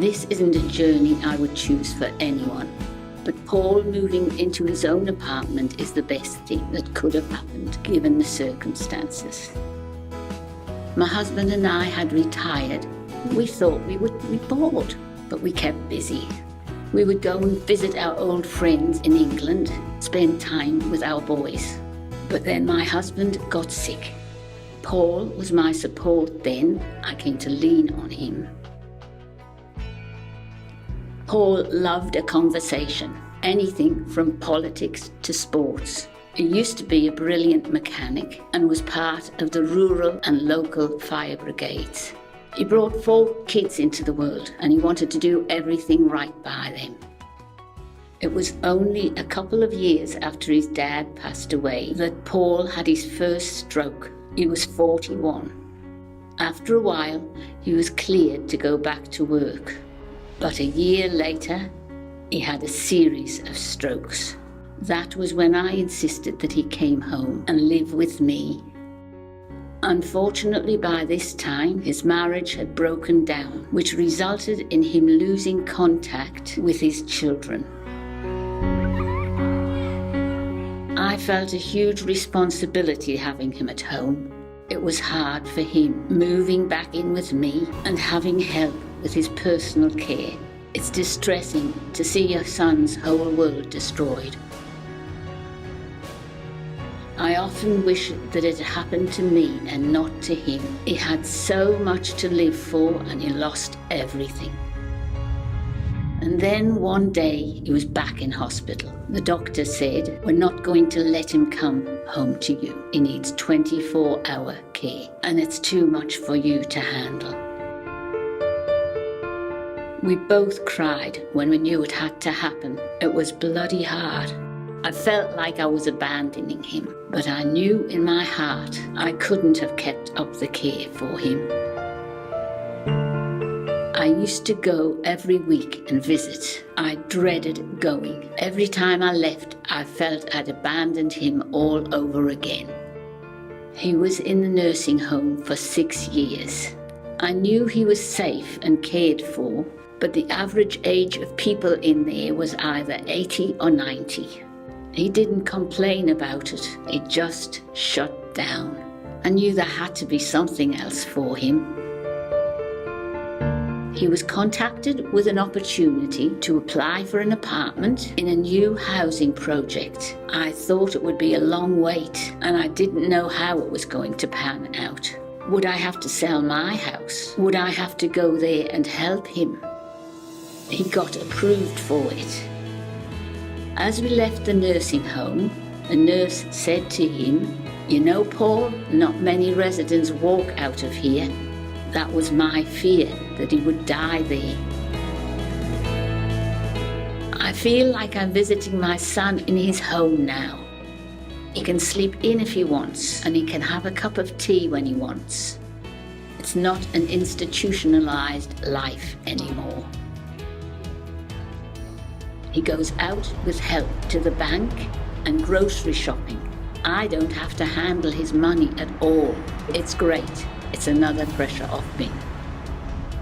This isn't a journey I would choose for anyone. But Paul moving into his own apartment is the best thing that could have happened given the circumstances. My husband and I had retired. We thought we would be bored, but we kept busy. We would go and visit our old friends in England, spend time with our boys. But then my husband got sick. Paul was my support then. I came to lean on him. Paul loved a conversation, anything from politics to sports. He used to be a brilliant mechanic and was part of the rural and local fire brigades. He brought 4 kids into the world and he wanted to do everything right by them. It was only a couple of years after his dad passed away that Paul had his first stroke. He was 41. After a while, he was cleared to go back to work. But a year later, he had a series of strokes. That was when I insisted that he came home and live with me. Unfortunately, by this time, his marriage had broken down, which resulted in him losing contact with his children. I felt a huge responsibility having him at home. It was hard for him, moving back in with me and having help with his personal care. It's distressing to see your son's whole world destroyed. I often wish that it happened to me and not to him. He had so much to live for and he lost everything. And then one day he was back in hospital. The doctor said, "We're not going to let him come home to you. He needs 24-hour care and it's too much for you to handle." We both cried when we knew it had to happen. It was bloody hard. I felt like I was abandoning him, but I knew in my heart I couldn't have kept up the care for him. I used to go every week and visit. I dreaded going. Every time I left, I felt I'd abandoned him all over again. He was in the nursing home for 6 years. I knew he was safe and cared for, but the average age of people in there was either 80 or 90. He didn't complain about it, he just shut down. I knew there had to be something else for him. He was contacted with an opportunity to apply for an apartment in a new housing project. I thought it would be a long wait and I didn't know how it was going to pan out. Would I have to sell my house? Would I have to go there and help him? He got approved for it. As we left the nursing home, the nurse said to him, "You know, Paul, not many residents walk out of here." That was my fear, that he would die there. I feel like I'm visiting my son in his home now. He can sleep in if he wants, and he can have a cup of tea when he wants. It's not an institutionalized life anymore. He goes out with help to the bank and grocery shopping. I don't have to handle his money at all. It's great. It's another pressure off me.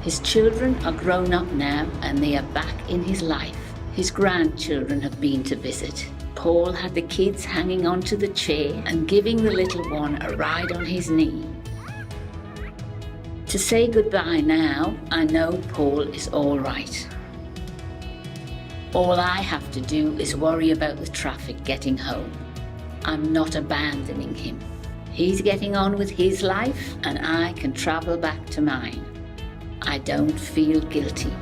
His children are grown up now and they are back in his life. His grandchildren have been to visit. Paul had the kids hanging onto the chair and giving the little one a ride on his knee. To say goodbye now, I know Paul is all right. All I have to do is worry about the traffic getting home. I'm not abandoning him. He's getting on with his life and I can travel back to mine. I don't feel guilty.